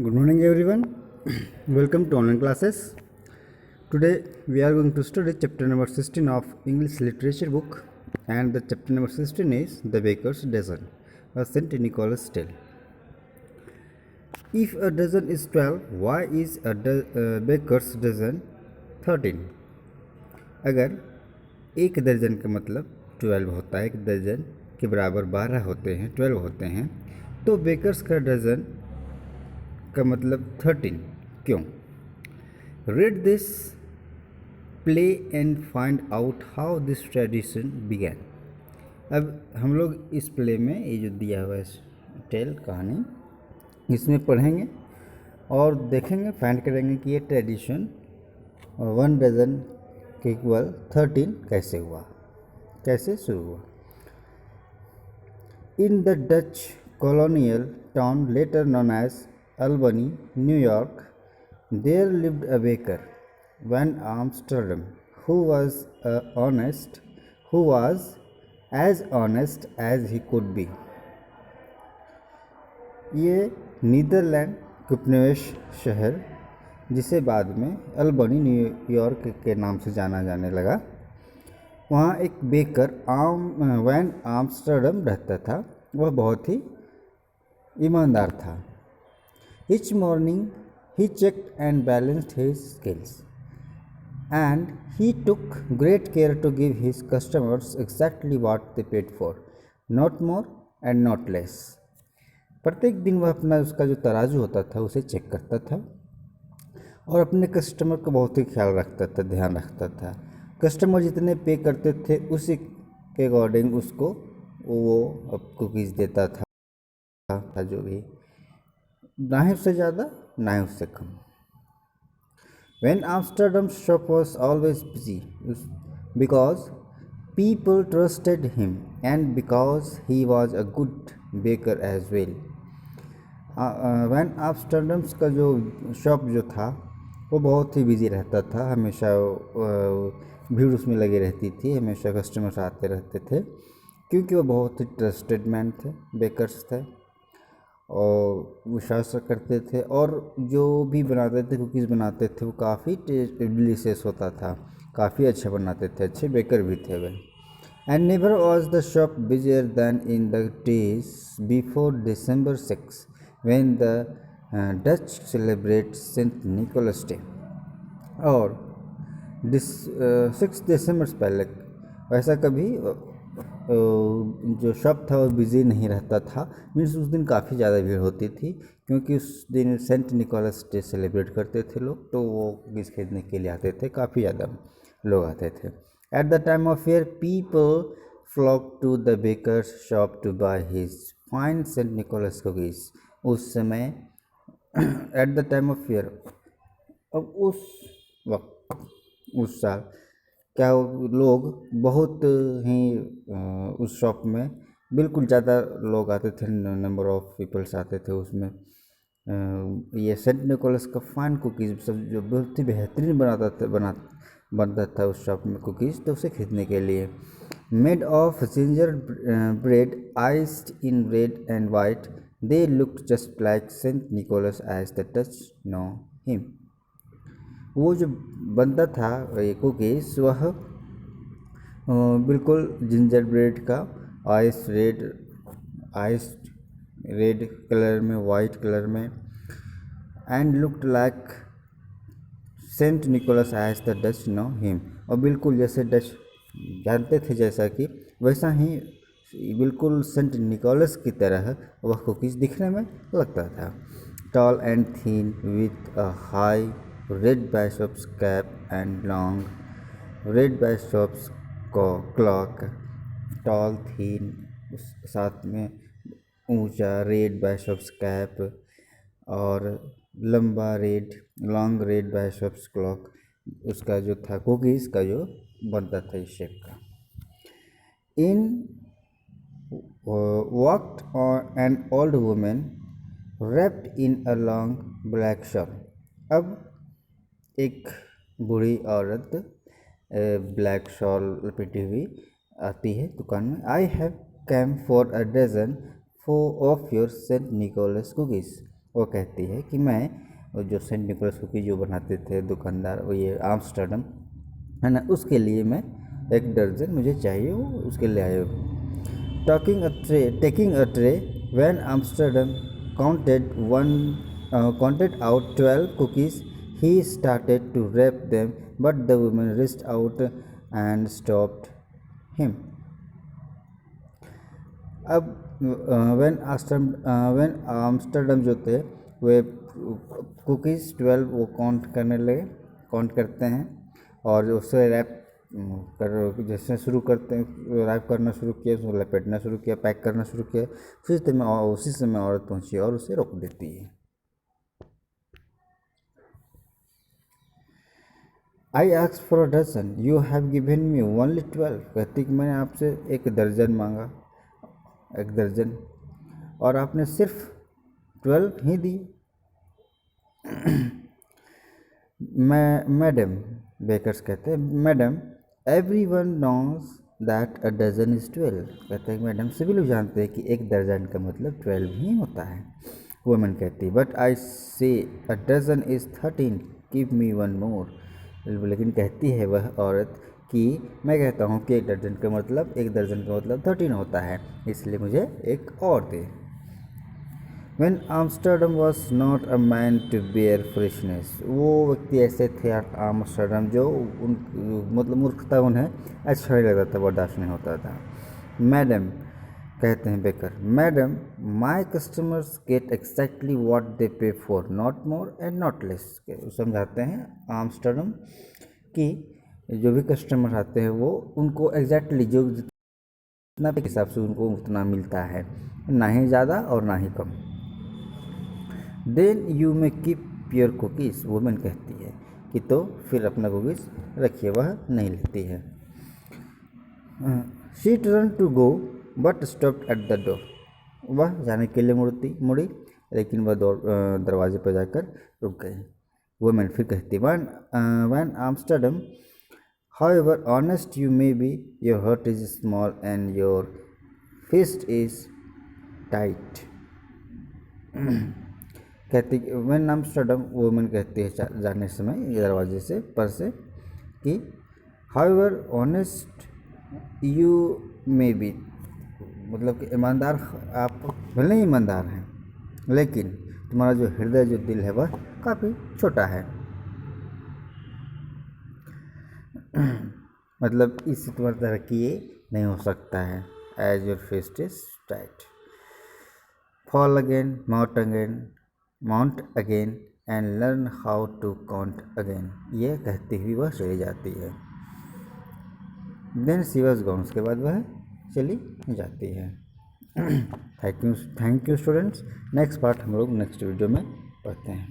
Good morning, everyone. Welcome to online classes. Today we are going to study chapter number 16 of English literature book, and the chapter number 16 is The Baker's Dozen, a St. Nicholas tale. If a dozen is 12, why is a baker's dozen 13? अगर एक दर्जन का मतलब 12 होता है, एक दर्जन के बराबर 12 होते हैं, 12 होते हैं, तो बेकर्स का डजन का मतलब 13 क्यों? Read this play and find out how this tradition began. अब हम लोग इस प्ले में ये जो दिया हुआ है टेल कहानी, इसमें पढ़ेंगे और देखेंगे, फाइंड करेंगे कि ये ट्रेडिशन 1 डजन के इक्वल 13 कैसे हुआ, कैसे शुरू हुआ। In the Dutch colonial town later known as Albany, New York, there lived a baker, Van Amsterdam, who was as honest as he could be. ये नीदरलैंड के उपनिवेश शहर, जिसे बाद में अल्बनी न्यूयॉर्क के नाम से जाना जाने लगा, वहाँ एक बेकर वैन आम्स्टरडम रहता था। वह बहुत ही ईमानदार था। Each morning he checked and balanced his scales, and he took great care to give his customers exactly what they paid for, not more and not less. प्रत्येक दिन वह अपना उसका जो तराजू होता था उसे चेक करता था और अपने कस्टमर का बहुत ही ख्याल रखता था, ध्यान रखता था। कस्टमर जितने पे करते थे उसी के अकॉर्डिंग उसको वो कुकीज़ देता था जो भी, ना ही उससे ज़्यादा ना ही उससे कम। When Amsterdam's shop was always busy because people trusted him and because he was a good baker as well. When Amsterdam's का जो शॉप जो था वो बहुत ही बिजी रहता था, हमेशा भीड़ उसमें लगी रहती थी, हमेशा कस्टमर्स आते रहते थे क्योंकि वो बहुत ही ट्रस्टेड मैन थे, बेकर्स थे और विश्वास करते थे और जो भी बनाते थे, कुकीज़ बनाते थे, वो काफ़ी डिलीशियस होता था, काफ़ी अच्छा बनाते थे, अच्छे बेकर भी थे वे। And never was the shop busier than in the days before December 6 when the Dutch celebrate Saint Nicholas Day. और 6 दिसंबर से पहले वैसा कभी जो शॉप था वो बिज़ी नहीं रहता था। मीन्स उस दिन काफ़ी ज़्यादा भीड़ होती थी क्योंकि उस दिन सेंट निकोलस डे सेलिब्रेट करते थे लोग, तो वो कुकीज़ खरीदने के लिए आते थे, काफ़ी ज़्यादा लोग आते थे। At the time of fair people flock to the bakers shop to buy his fine Saint Nicholas cookies. उस समय at the time of fair, अब उस वक्त, उस साल क्या लोग बहुत ही उस शॉप में बिल्कुल ज़्यादा लोग आते थे, नंबर ऑफ पीपल्स आते थे उसमें। ये सेंट निकोलस का फाइन कुकीज़ सब जो बहुत ही बेहतरीन बनता था उस शॉप में कुकीज़, तो उसे खरीदने के लिए। Made of gingerbread iced in red and white, they looked just like Saint Nicholas as the Dutch know him. वो जो बनता था ये कुकीज़, वह बिल्कुल जिंजर ब्रेड का आइस रेड कलर में, वाइट कलर में, and looked like Saint Nicholas as the Dutch know him. और बिल्कुल जैसे डच जानते थे, जैसा कि वैसा ही बिल्कुल सेंट निकोलस की तरह वह कुकीज़ दिखने में लगता था। Tall and thin with a high red bishop's cap and long red bishop's clock, tall thin, साथ में ऊंचा रेड बाइशॉप्स कैप और लंबा लॉन्ग रेड बाइशॉप्स क्लॉक, उसका जो था कुकीज़ का जो बनता था इस शेप का। In walked an old woman wrapped in a long black shawl। अब एक बूढ़ी औरत ब्लैक शॉल लपेटी हुई आती है दुकान में। I have come for a dozen of your Saint Nicholas cookies. वो कहती है कि मैं वो जो सेंट निकोलस कुकी जो बनाते थे दुकानदार, वो ये आम्स्टर्डम है ना, उसके लिए मैं 1 दर्जन मुझे चाहिए, वो उसके लिए आए हो। Taking a tray, when Amsterdam counted out 12 cookies, he started to wrap them, but the woman reached out and stopped him. अब when आम्स्टरडम जो थे वे कुकीज़ 12 वो काउंट करते हैं और उससे रैप कर जैसे शुरू करते हैं, रैप करना शुरू किया, उसको लपेटना शुरू किया, पैक करना शुरू किया। उसी समय औरत पहुंची और उसे रोक देती है। I ask for a dozen, you have given me only 12। कहती कि मैंने आपसे 1 दर्जन मांगा, 1 दर्जन, और आपने सिर्फ 12 ही दी। मैडम, बेकर्स कहते हैं, madam everyone knows that a dozen is 12। कहते हैं मैडम सभी लोग जानते हैं कि 1 दर्जन का मतलब 12 ही होता है। वुमेन कहती है but I say a dozen is 13, give me 1 more. लेकिन कहती है वह औरत कि मैं कहता हूँ कि 1 दर्जन का मतलब 13 होता है, इसलिए मुझे 1 और दे। When Amsterdam was not a man to bear foolishness, वो व्यक्ति ऐसे थे आम्स्टर्डम जो मतलब मूर्खता उन्हें अच्छा नहीं लगता था, बर्दाश्त नहीं होता था। मैडम, कहते हैं baker, madam my customers get exactly what they pay for, not more and not less. समझाते हैं आम्स्टर्डम कि जो भी कस्टमर आते हैं वो उनको एग्जैक्टली जो जितना के हिसाब से उनको उतना मिलता है, ना ही ज़्यादा और ना ही कम। Then you may keep your cookies. Woman कहती है कि तो फिर अपना कुकीज़ रखिए, वह नहीं लेती है। She turn to go but stopped at the door. वह जाने के लिए मुड़ी, लेकिन वह दरवाजे पर जाकर रुक गई। वुमेन फिर कहती है Van Amsterdam, however honest you may be, your heart is small and your fist is tight. कहती व्हेन आम्स्टर्डम, वुमेन कहती है जाने समय दरवाजे से पर से कि however honest you may be, मतलब कि ईमानदार आप भले ईमानदार हैं, लेकिन तुम्हारा जो हृदय जो दिल है वह काफ़ी छोटा है। मतलब इससे तुम्हारी तरक्की नहीं हो सकता है। As your fist is tight, fall again, mount again and learn how to count again. ये कहती हुई वह चली जाती है। देन शी वाज गॉन, उसके बाद वह चली जाती है। Thank you students. Next part हम लोग नेक्स्ट वीडियो में पढ़ते हैं।